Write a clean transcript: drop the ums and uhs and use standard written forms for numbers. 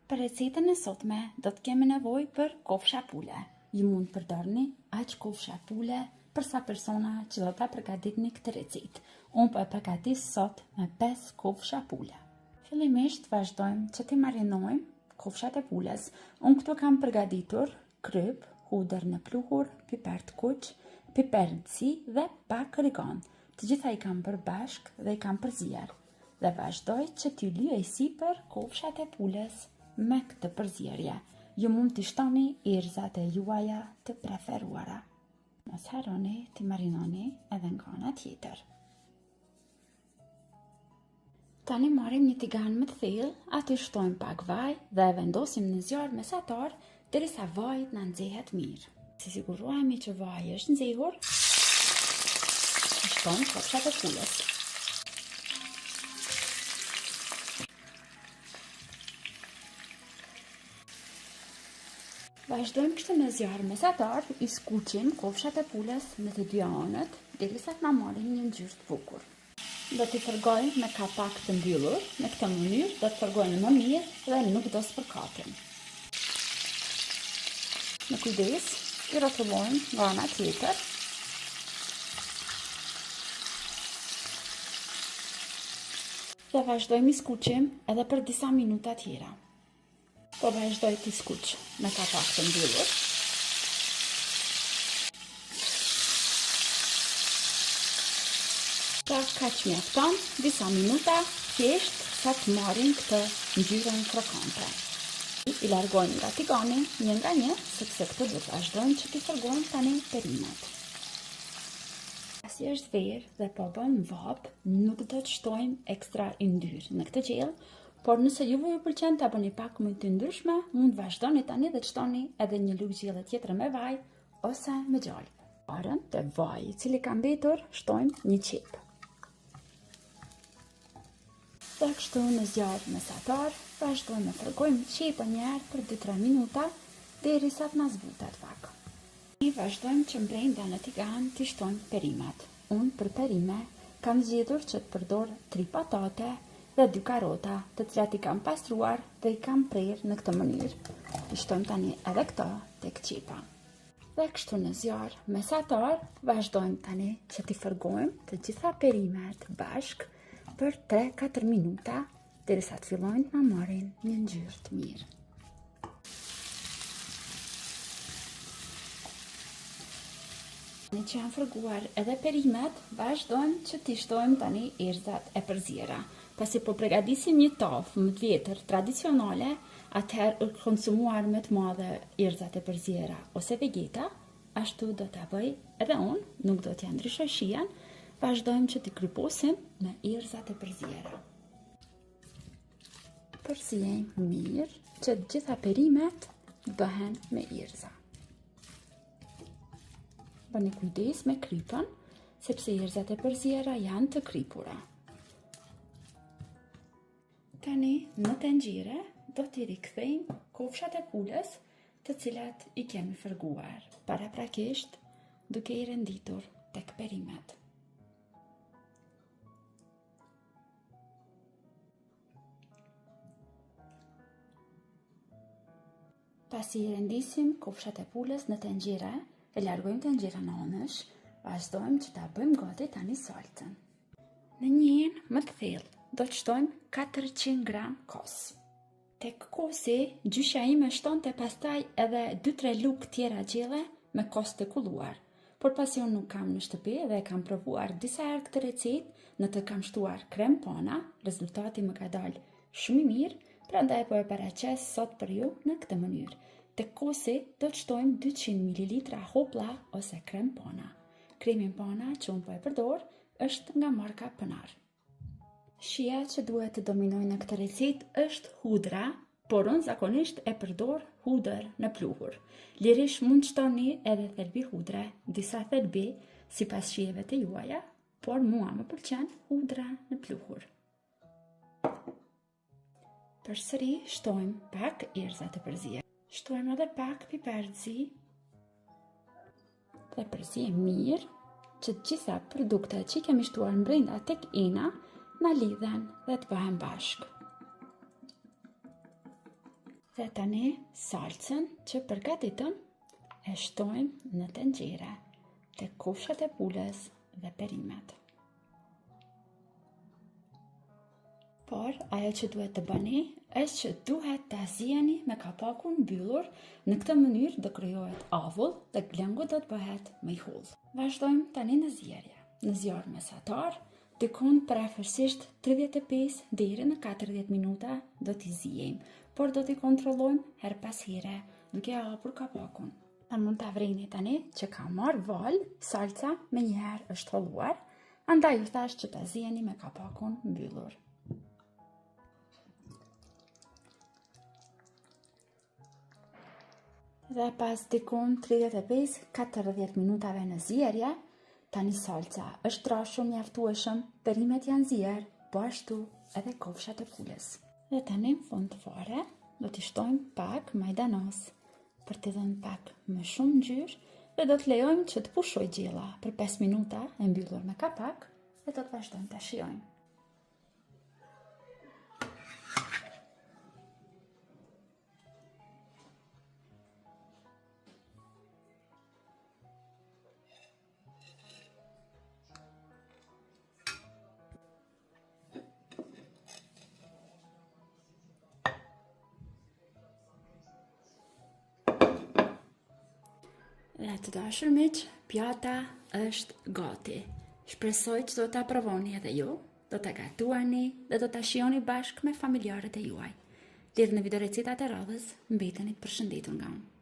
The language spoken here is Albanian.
Për recetën e sotme, do të kemi nevojë për kofsha pule. Ju mund përdorni aq kofsha pule për sa persona që do ta përgatitni këtë recetë. Unë po e përgatis sot me 5 kofsha pule. Fillimisht vazhdojmë që t'i marinojmë kofshat e pules. Unë këtu kam përgatitur kryp, hudër në pluhur, piper të kuq, piper në zi dhe pak origan. Të gjitha i kam bërë bashk dhe i kam përzier. Dhe vazhdoj që t'ju lyej sipër kofshat e pules me këtë përzierje. Ju mund t'i shtoni erëzat e juaja të preferuara. Mos harroni t'i marinoni edhe nga ana tjetër. Tani marrim një tigan më të thellë, aty shtojmë pak vaj dhe e vendosim në zjarr mesatar derisa vaji na nxehet mirë. Si sigurohemi që vaji është nxehur, shtojmë kofshat e pules. Vazhdojmë kështu në zjarr mesatar, i skuqim kofshat e pules në të dy anët, derisa të na marrin një ngjyrë të bukur. Do t'i fërgojmë me kapak të mbyllur, në këtë mënyrë do të fërgojnë më mirë dhe nuk do spërkaten. Me kujdes, i rrotullojmë nga ana tjetër. Dhe vazhdojmë i skuqim edhe për disa minuta tjera. Po vazhdoj t'i skuq me kapak të mbyllur. Pra kaq mjafton, disa minuta thjesht sa të marrin këtë ngjyrën krokante. I largojmë nga tigani një nga një, sepse këtu do të vazhdojmë që t'i fërgojmë tani perimet. Pasi është verë dhe po bën vap, nuk do të shtojmë ekstra yndyrë në këtë gjellë, por nëse juve ju pëlqen ta bëni pak më të ndryshme, mund vazhdoni tani dhe të shtoni edhe një lugë gjelle tjetër me vaj ose me gjallë. Parën të vaji i cili ka mbetur, shtojmë një qep. Dhe kështu në zjarr mesatar, vazhdojmë të fërgojmë qepën një herë për 2-3 minuta derisa të na zbutet pak. Ne vazhdojmë që brenda në tigan t'i shtojmë perimet. Unë për perime kam zgjedhur që të përdor 3 patate dhe 2 karota, të cilat i kam pastruar dhe i kam prerë në këtë mënyrë. I shtojmë tani edhe këto tek qepa. Dhe kështu në zjarr mesatar, vazhdojmë tani që t'i fërgojmë të gjitha perimet bashk për 3-4 minuta, derisa të fillojnë të na marrin një ngjyrë të mirë. Në që janë fërguar edhe perimet, vazhdojmë që t'i shtojmë tani erëzat e përziera. Pasi po përgatisim një tafë më të vjetër tradicionale, atëherë konsumuar më të madhe erëzat e përziera ose vegeta, ashtu do t'a bëj edhe unë, nuk do t'ja ndryshoj shijen, vazhdojmë që t'i kryposim me erëzat e përziera. Përzijejmë mirë që gjitha perimet bëhen me erëza. Bëni kujdes me krypën, sepse erëzat e përziera janë të krypura. Tani në tenxhere do t'i rikthejmë kofshat e pules të cilat i kemi fërguar paraprakisht duke i renditur tek perimet. Pasi i rendisim kofshat e pules në tenxhere, e largojmë tenxherën anësh, vazhdojmë që ta bëjmë gati tani salcën. Në një enë më të thellë do të shtojmë 400 gram kos. Tek kosi, gjyshja ime shtonte pastaj edhe 2-3 lugë tjera gjelle me kos të kulluar. Por pasi unë nuk kam në shtëpi dhe kam provuar disa herë këtë recetë, në të kam shtuar krem pana, rezultati më ka dalë shumë i mirë, prandaj po e paraqes sot për ju në këtë mënyrë. Tek kosi do të shtojmë 200 ml hopla ose krem pana. Kremin pana që unë po e përdor është nga marka Pënar. Shija që duhet të dominojë në këtë recetë është hudra, por unë zakonisht e përdor hudër në pluhur. Lirisht mund të shtoni edhe thelbi hudre, disa thelbi sipas shijeve të juaja, por mua më pëlqen hudra në pluhur. Përsëri shtojmë pak erëza të përzier. Shtojmë edhe pak piper të zi dhe përzijmë mirë që të gjitha produktet që kemi shtuar brenda tek ena na lidhen dhe të bëhen bashk. Dhe tani salcën që përgatitëm e shtojmë në tenxhere te kofshat e pulës dhe perimet. Por ajo që duhet të bëni është që duhet të azijeni me kapakun mbyllur. Në këtë mënyrë do krijohet avull dhe glengu do të bëhet më i hollë. Vazhdojmë tani në zjerje. Në zjarr mesatar, dikon përafërsisht 35 deri në 40 minuta do t'i zijejmë, por do t'i kontrollojmë her pas here duke hapur kapakun. Mund ta vrini tani që ka marrë val, salca me njëherë është holluar, andaj ju thash që ta zijeni me kapakun mbyllur. Dhe pas dikon 35-40 minutave në zjerje, tani salca është trashur mjaftueshëm, perimet janë zier, po ashtu edhe kofshat e pulës. Dhe tani në fund fare do t'i shtojmë pak majdanos për t'i dhënë pak më shumë ngjyrë dhe do të lejojmë që të pushojë gjella për 5 minuta e mbyllur me kapak dhe do të vazhdojmë ta shijojmë. Dhe të dashur miq, pjata është gati. Shpresoj që do ta provoni edhe ju, do ta gatuani dhe do ta shijoni bashkë me familjarët e juaj. Deri në video recetat e radhës, mbeteni të përshëndetur nga unë.